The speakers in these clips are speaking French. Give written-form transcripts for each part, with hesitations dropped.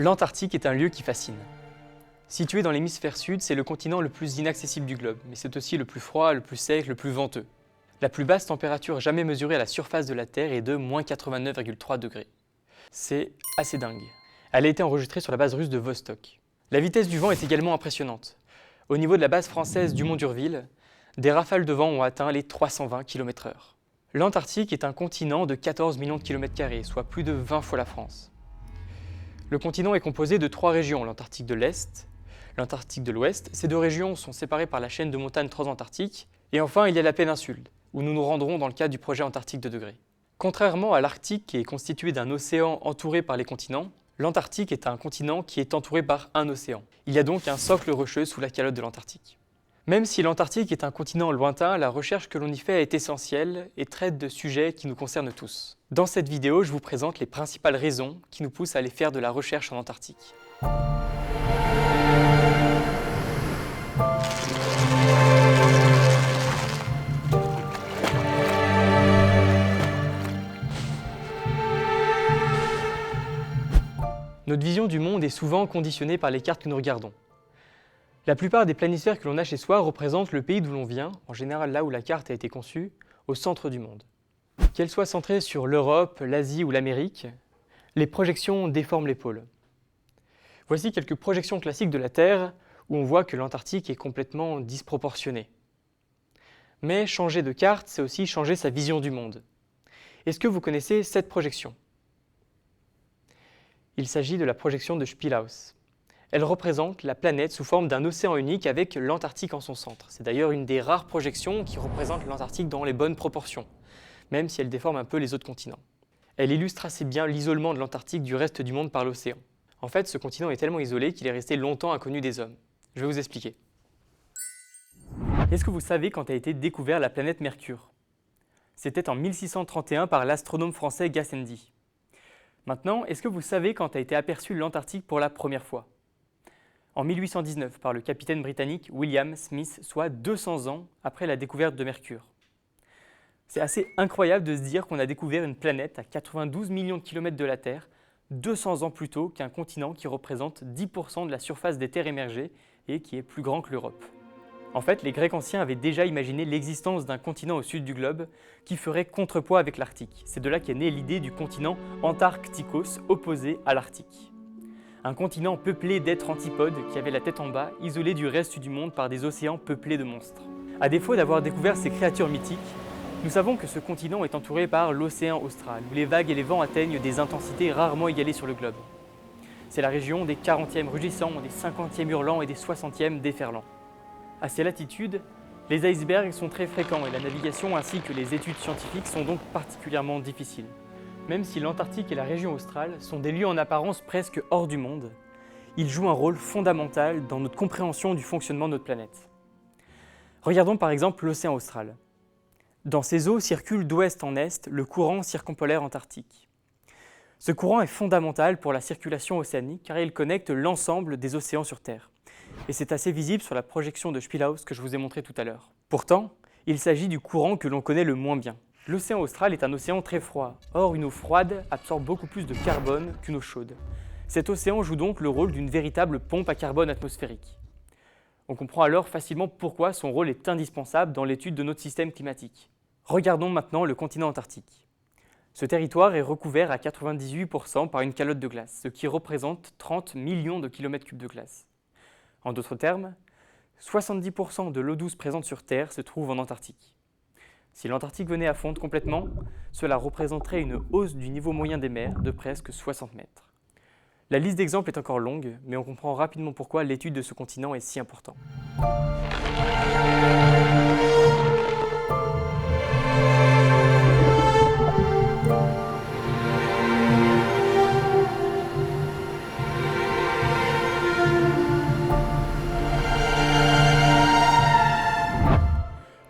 L'Antarctique est un lieu qui fascine. Situé dans l'hémisphère sud, c'est le continent le plus inaccessible du globe, mais c'est aussi le plus froid, le plus sec, le plus venteux. La plus basse température jamais mesurée à la surface de la Terre est de moins 89,3 degrés. C'est assez dingue. Elle a été enregistrée sur la base russe de Vostok. La vitesse du vent est également impressionnante. Au niveau de la base française Dumont-d'Urville, des rafales de vent ont atteint les 320 km/h. L'Antarctique est un continent de 14 millions de km², soit plus de 20 fois la France. Le continent est composé de 3 régions, l'Antarctique de l'Est, l'Antarctique de l'Ouest. Ces 2 régions sont séparées par la chaîne de montagnes transantarctique. Et enfin, il y a la péninsule, où nous nous rendrons dans le cadre du projet Antarctique 2 degrés. Contrairement à l'Arctique, qui est constitué d'un océan entouré par les continents, l'Antarctique est un continent qui est entouré par un océan. Il y a donc un socle rocheux sous la calotte de l'Antarctique. Même si l'Antarctique est un continent lointain, la recherche que l'on y fait est essentielle et traite de sujets qui nous concernent tous. Dans cette vidéo, je vous présente les principales raisons qui nous poussent à aller faire de la recherche en Antarctique. Notre vision du monde est souvent conditionnée par les cartes que nous regardons. La plupart des planisphères que l'on a chez soi représentent le pays d'où l'on vient, en général là où la carte a été conçue, au centre du monde. Qu'elle soit centrée sur l'Europe, l'Asie ou l'Amérique, les projections déforment les pôles. Voici quelques projections classiques de la Terre où on voit que l'Antarctique est complètement disproportionnée. Mais changer de carte, c'est aussi changer sa vision du monde. Est-ce que vous connaissez cette projection ? Il s'agit de la projection de Spielhaus. Elle représente la planète sous forme d'un océan unique avec l'Antarctique en son centre. C'est d'ailleurs une des rares projections qui représente l'Antarctique dans les bonnes proportions, même si elle déforme un peu les autres continents. Elle illustre assez bien l'isolement de l'Antarctique du reste du monde par l'océan. En fait, ce continent est tellement isolé qu'il est resté longtemps inconnu des hommes. Je vais vous expliquer. Est-ce que vous savez quand a été découvert la planète Mercure ? C'était en 1631 par l'astronome français Gassendi. Maintenant, est-ce que vous savez quand a été aperçue l'Antarctique pour la première fois ? En 1819 par le capitaine britannique William Smith, soit 200 ans après la découverte de Mercure. C'est assez incroyable de se dire qu'on a découvert une planète à 92 millions de kilomètres de la Terre, 200 ans plus tôt qu'un continent qui représente 10% de la surface des terres émergées et qui est plus grand que l'Europe. En fait, les Grecs anciens avaient déjà imaginé l'existence d'un continent au sud du globe qui ferait contrepoids avec l'Arctique. C'est de là qu'est née l'idée du continent Antarcticos opposé à l'Arctique. Un continent peuplé d'êtres antipodes qui avaient la tête en bas, isolés du reste du monde par des océans peuplés de monstres. À défaut d'avoir découvert ces créatures mythiques, nous savons que ce continent est entouré par l'océan austral, où les vagues et les vents atteignent des intensités rarement égalées sur le globe. C'est la région des 40e rugissants, des 50e hurlants et des 60e déferlants. À ces latitudes, les icebergs sont très fréquents et la navigation ainsi que les études scientifiques sont donc particulièrement difficiles. Même si l'Antarctique et la région australe sont des lieux en apparence presque hors du monde, ils jouent un rôle fondamental dans notre compréhension du fonctionnement de notre planète. Regardons par exemple l'océan austral. Dans ces eaux circule d'ouest en est le courant circumpolaire antarctique. Ce courant est fondamental pour la circulation océanique car il connecte l'ensemble des océans sur Terre. Et c'est assez visible sur la projection de Spielhaus que je vous ai montré tout à l'heure. Pourtant, il s'agit du courant que l'on connaît le moins bien. L'océan austral est un océan très froid. Or, une eau froide absorbe beaucoup plus de carbone qu'une eau chaude. Cet océan joue donc le rôle d'une véritable pompe à carbone atmosphérique. On comprend alors facilement pourquoi son rôle est indispensable dans l'étude de notre système climatique. Regardons maintenant le continent antarctique. Ce territoire est recouvert à 98% par une calotte de glace, ce qui représente 30 millions de kilomètres cubes de glace. En d'autres termes, 70% de l'eau douce présente sur Terre se trouve en Antarctique. Si l'Antarctique venait à fondre complètement, cela représenterait une hausse du niveau moyen des mers de presque 60 mètres. La liste d'exemples est encore longue, mais on comprend rapidement pourquoi l'étude de ce continent est si importante.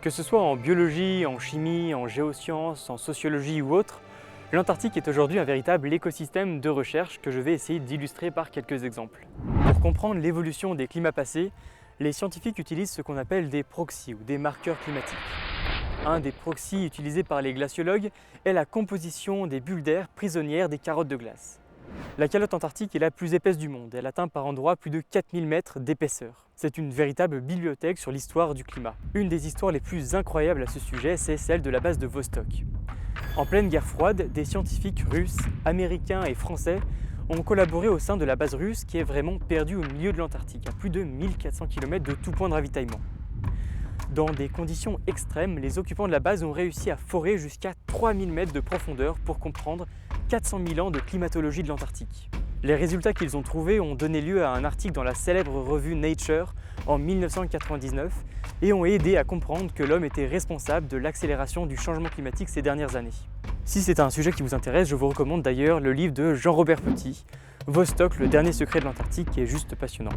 Que ce soit en biologie, en chimie, en géosciences, en sociologie ou autre, l'Antarctique est aujourd'hui un véritable écosystème de recherche que je vais essayer d'illustrer par quelques exemples. Pour comprendre l'évolution des climats passés, les scientifiques utilisent ce qu'on appelle des proxys ou des marqueurs climatiques. Un des proxys utilisés par les glaciologues est la composition des bulles d'air prisonnières des carottes de glace. La calotte antarctique est la plus épaisse du monde. Elle atteint par endroits plus de 4000 mètres d'épaisseur. C'est une véritable bibliothèque sur l'histoire du climat. Une des histoires les plus incroyables à ce sujet, c'est celle de la base de Vostok. En pleine guerre froide, des scientifiques russes, américains et français ont collaboré au sein de la base russe qui est vraiment perdue au milieu de l'Antarctique, à plus de 1400 km de tout point de ravitaillement. Dans des conditions extrêmes, les occupants de la base ont réussi à forer jusqu'à 3000 mètres de profondeur pour comprendre 400 000 ans de climatologie de l'Antarctique. Les résultats qu'ils ont trouvés ont donné lieu à un article dans la célèbre revue Nature en 1999 et ont aidé à comprendre que l'homme était responsable de l'accélération du changement climatique ces dernières années. Si c'est un sujet qui vous intéresse, je vous recommande d'ailleurs le livre de Jean-Robert Petit, Vostok, le dernier secret de l'Antarctique, qui est juste passionnant.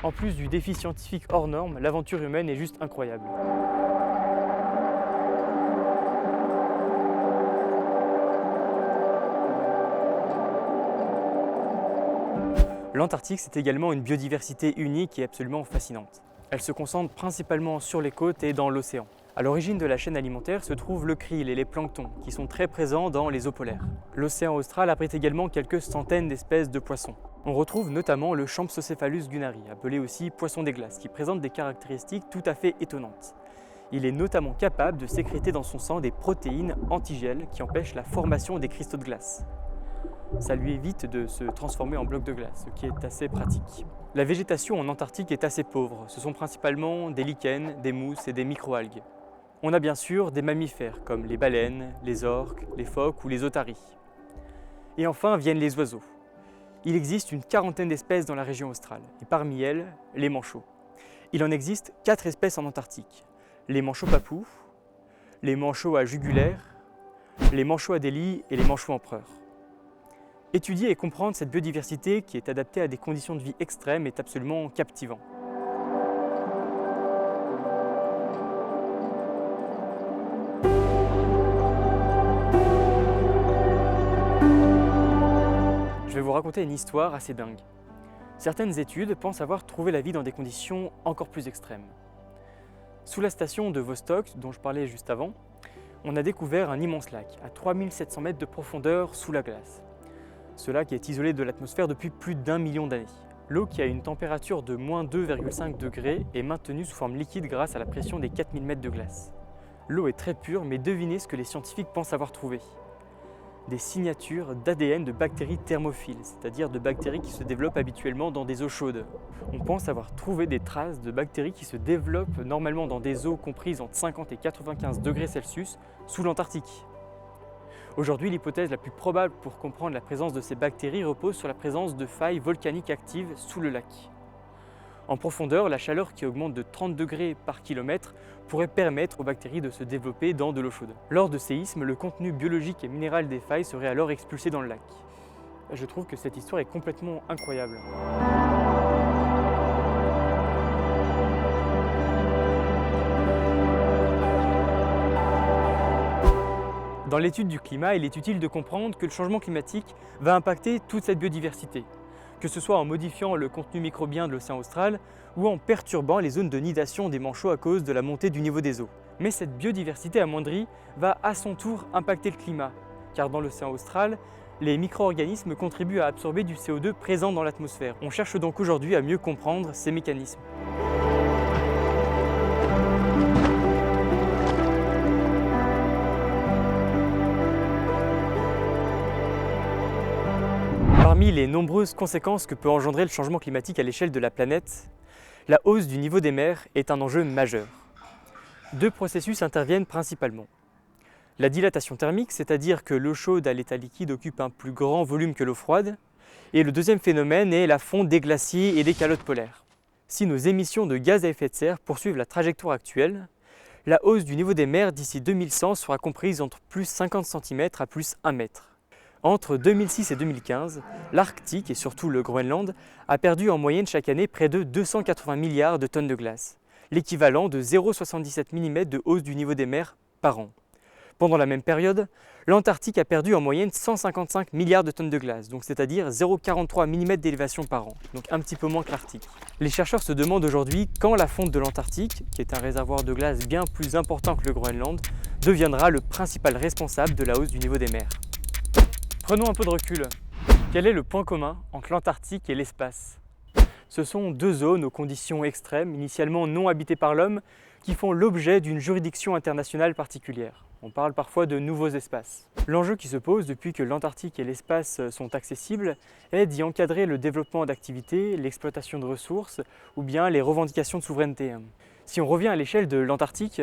En plus du défi scientifique hors norme, l'aventure humaine est juste incroyable. L'Antarctique, c'est également une biodiversité unique et absolument fascinante. Elle se concentre principalement sur les côtes et dans l'océan. À l'origine de la chaîne alimentaire se trouvent le krill et les planctons, qui sont très présents dans les eaux polaires. L'océan austral abrite également quelques centaines d'espèces de poissons. On retrouve notamment le Champsocephalus gunari, appelé aussi poisson des glaces, qui présente des caractéristiques tout à fait étonnantes. Il est notamment capable de sécréter dans son sang des protéines antigel qui empêchent la formation des cristaux de glace. Ça lui évite de se transformer en bloc de glace, ce qui est assez pratique. La végétation en Antarctique est assez pauvre. Ce sont principalement des lichens, des mousses et des microalgues. On a bien sûr des mammifères comme les baleines, les orques, les phoques ou les otaries. Et enfin viennent les oiseaux. Il existe une quarantaine d'espèces dans la région australe, et parmi elles, les manchots. Il en existe 4 espèces en Antarctique. Les manchots papous, les manchots à jugulaire, les manchots adélie et les manchots empereurs. Étudier et comprendre cette biodiversité qui est adaptée à des conditions de vie extrêmes est absolument captivant. Je vais vous raconter une histoire assez dingue. Certaines études pensent avoir trouvé la vie dans des conditions encore plus extrêmes. Sous la station de Vostok, dont je parlais juste avant, on a découvert un immense lac à 3700 mètres de profondeur sous la glace. Ce lac est isolé de l'atmosphère depuis plus d'1 million d'années. L'eau, qui a une température de moins 2,5 degrés, est maintenue sous forme liquide grâce à la pression des 4000 mètres de glace. L'eau est très pure, mais devinez ce que les scientifiques pensent avoir trouvé. Des signatures d'ADN de bactéries thermophiles, c'est-à-dire de bactéries qui se développent habituellement dans des eaux chaudes. On pense avoir trouvé des traces de bactéries qui se développent normalement dans des eaux comprises entre 50 et 95 degrés Celsius sous l'Antarctique. Aujourd'hui, l'hypothèse la plus probable pour comprendre la présence de ces bactéries repose sur la présence de failles volcaniques actives sous le lac. En profondeur, la chaleur qui augmente de 30 degrés par kilomètre pourrait permettre aux bactéries de se développer dans de l'eau chaude. Lors de séismes, le contenu biologique et minéral des failles serait alors expulsé dans le lac. Je trouve que cette histoire est complètement incroyable. Dans l'étude du climat, il est utile de comprendre que le changement climatique va impacter toute cette biodiversité, que ce soit en modifiant le contenu microbien de l'océan austral ou en perturbant les zones de nidation des manchots à cause de la montée du niveau des eaux. Mais cette biodiversité amoindrie va à son tour impacter le climat, car dans l'océan austral, les micro-organismes contribuent à absorber du CO2 présent dans l'atmosphère. On cherche donc aujourd'hui à mieux comprendre ces mécanismes. Parmi les nombreuses conséquences que peut engendrer le changement climatique à l'échelle de la planète, la hausse du niveau des mers est un enjeu majeur. 2 processus interviennent principalement. La dilatation thermique, c'est-à-dire que l'eau chaude à l'état liquide occupe un plus grand volume que l'eau froide, et le deuxième phénomène est la fonte des glaciers et des calottes polaires. Si nos émissions de gaz à effet de serre poursuivent la trajectoire actuelle, la hausse du niveau des mers d'ici 2100 sera comprise entre plus 50 cm à plus 1 mètre. Entre 2006 et 2015, l'Arctique et surtout le Groenland a perdu en moyenne chaque année près de 280 milliards de tonnes de glace, l'équivalent de 0,77 mm de hausse du niveau des mers par an. Pendant la même période, l'Antarctique a perdu en moyenne 155 milliards de tonnes de glace, donc c'est-à-dire 0,43 mm d'élévation par an, donc un petit peu moins que l'Arctique. Les chercheurs se demandent aujourd'hui quand la fonte de l'Antarctique, qui est un réservoir de glace bien plus important que le Groenland, deviendra le principal responsable de la hausse du niveau des mers. Prenons un peu de recul. Quel est le point commun entre l'Antarctique et l'espace? Ce sont deux zones aux conditions extrêmes, initialement non habitées par l'homme, qui font l'objet d'une juridiction internationale particulière. On parle parfois de nouveaux espaces. L'enjeu qui se pose depuis que l'Antarctique et l'espace sont accessibles est d'y encadrer le développement d'activités, l'exploitation de ressources ou bien les revendications de souveraineté. Si on revient à l'échelle de l'Antarctique,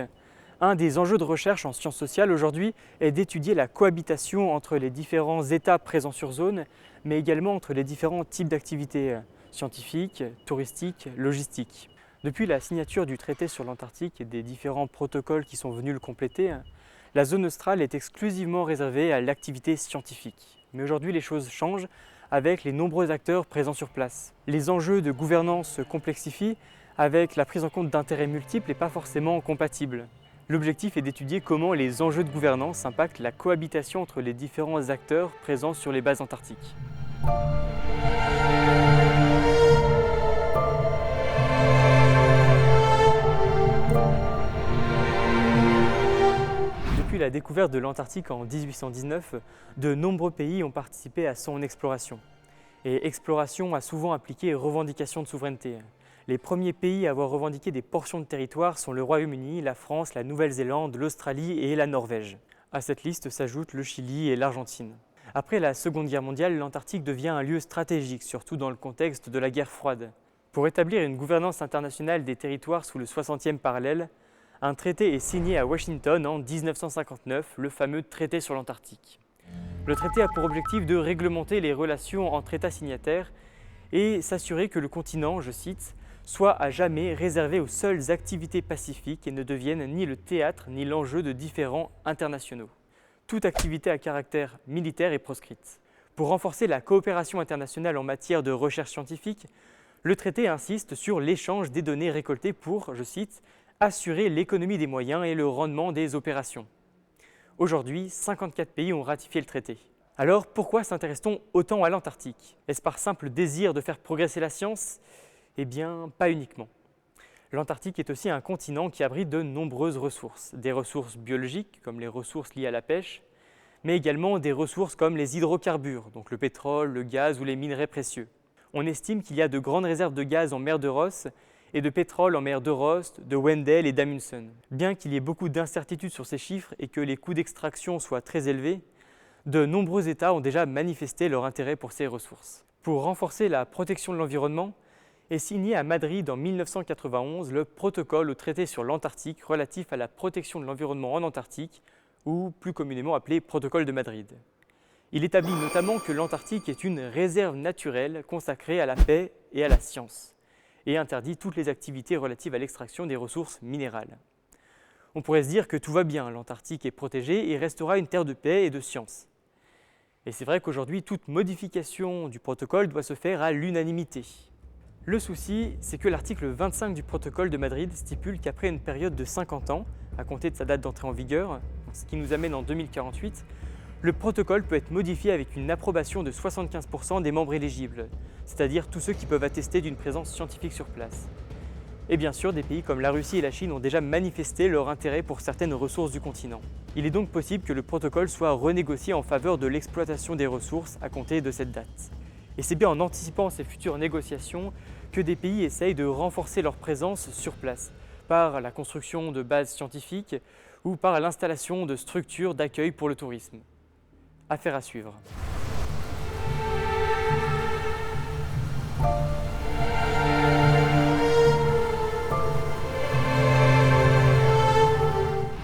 un des enjeux de recherche en sciences sociales aujourd'hui est d'étudier la cohabitation entre les différents États présents sur zone, mais également entre les différents types d'activités scientifiques, touristiques, logistiques. Depuis la signature du traité sur l'Antarctique et des différents protocoles qui sont venus le compléter, la zone australe est exclusivement réservée à l'activité scientifique. Mais aujourd'hui, les choses changent avec les nombreux acteurs présents sur place. Les enjeux de gouvernance se complexifient avec la prise en compte d'intérêts multiples et pas forcément compatibles. L'objectif est d'étudier comment les enjeux de gouvernance impactent la cohabitation entre les différents acteurs présents sur les bases antarctiques. Depuis la découverte de l'Antarctique en 1819, de nombreux pays ont participé à son exploration. Et exploration a souvent impliqué revendication de souveraineté. Les premiers pays à avoir revendiqué des portions de territoire sont le Royaume-Uni, la France, la Nouvelle-Zélande, l'Australie et la Norvège. À cette liste s'ajoutent le Chili et l'Argentine. Après la Seconde Guerre mondiale, l'Antarctique devient un lieu stratégique, surtout dans le contexte de la guerre froide. Pour établir une gouvernance internationale des territoires sous le 60e parallèle, un traité est signé à Washington en 1959, le fameux traité sur l'Antarctique. Le traité a pour objectif de réglementer les relations entre États signataires et s'assurer que le continent, je cite, soit à jamais réservé aux seules activités pacifiques et ne devienne ni le théâtre ni l'enjeu de différends internationaux. Toute activité à caractère militaire est proscrite. Pour renforcer la coopération internationale en matière de recherche scientifique, le traité insiste sur l'échange des données récoltées pour, je cite, assurer l'économie des moyens et le rendement des opérations. Aujourd'hui, 54 pays ont ratifié le traité. Alors, pourquoi s'intéresse-t-on autant à l'Antarctique? Est-ce par simple désir de faire progresser la science? Eh bien, pas uniquement. L'Antarctique est aussi un continent qui abrite de nombreuses ressources. Des ressources biologiques, comme les ressources liées à la pêche, mais également des ressources comme les hydrocarbures, donc le pétrole, le gaz ou les minerais précieux. On estime qu'il y a de grandes réserves de gaz en mer de Ross et de pétrole en mer d'Orost, de Wendell et d'Amundsen. Bien qu'il y ait beaucoup d'incertitudes sur ces chiffres et que les coûts d'extraction soient très élevés, de nombreux États ont déjà manifesté leur intérêt pour ces ressources. Pour renforcer la protection de l'environnement, est signé à Madrid en 1991 le protocole au traité sur l'Antarctique relatif à la protection de l'environnement en Antarctique, ou plus communément appelé protocole de Madrid. Il établit notamment que l'Antarctique est une réserve naturelle consacrée à la paix et à la science, et interdit toutes les activités relatives à l'extraction des ressources minérales. On pourrait se dire que tout va bien, l'Antarctique est protégée et restera une terre de paix et de science. Et c'est vrai qu'aujourd'hui, toute modification du protocole doit se faire à l'unanimité. Le souci, c'est que l'article 25 du protocole de Madrid stipule qu'après une période de 50 ans, à compter de sa date d'entrée en vigueur, ce qui nous amène en 2048, le protocole peut être modifié avec une approbation de 75% des membres éligibles, c'est-à-dire tous ceux qui peuvent attester d'une présence scientifique sur place. Et bien sûr, des pays comme la Russie et la Chine ont déjà manifesté leur intérêt pour certaines ressources du continent. Il est donc possible que le protocole soit renégocié en faveur de l'exploitation des ressources à compter de cette date. Et c'est bien en anticipant ces futures négociations que des pays essayent de renforcer leur présence sur place, par la construction de bases scientifiques ou par l'installation de structures d'accueil pour le tourisme. Affaire à suivre.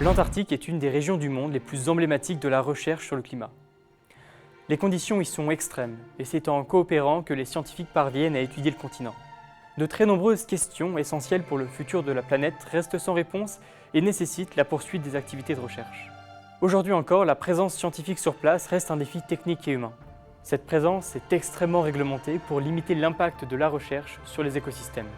L'Antarctique est une des régions du monde les plus emblématiques de la recherche sur le climat. Les conditions y sont extrêmes, et c'est en coopérant que les scientifiques parviennent à étudier le continent. De très nombreuses questions essentielles pour le futur de la planète restent sans réponse et nécessitent la poursuite des activités de recherche. Aujourd'hui encore, la présence scientifique sur place reste un défi technique et humain. Cette présence est extrêmement réglementée pour limiter l'impact de la recherche sur les écosystèmes.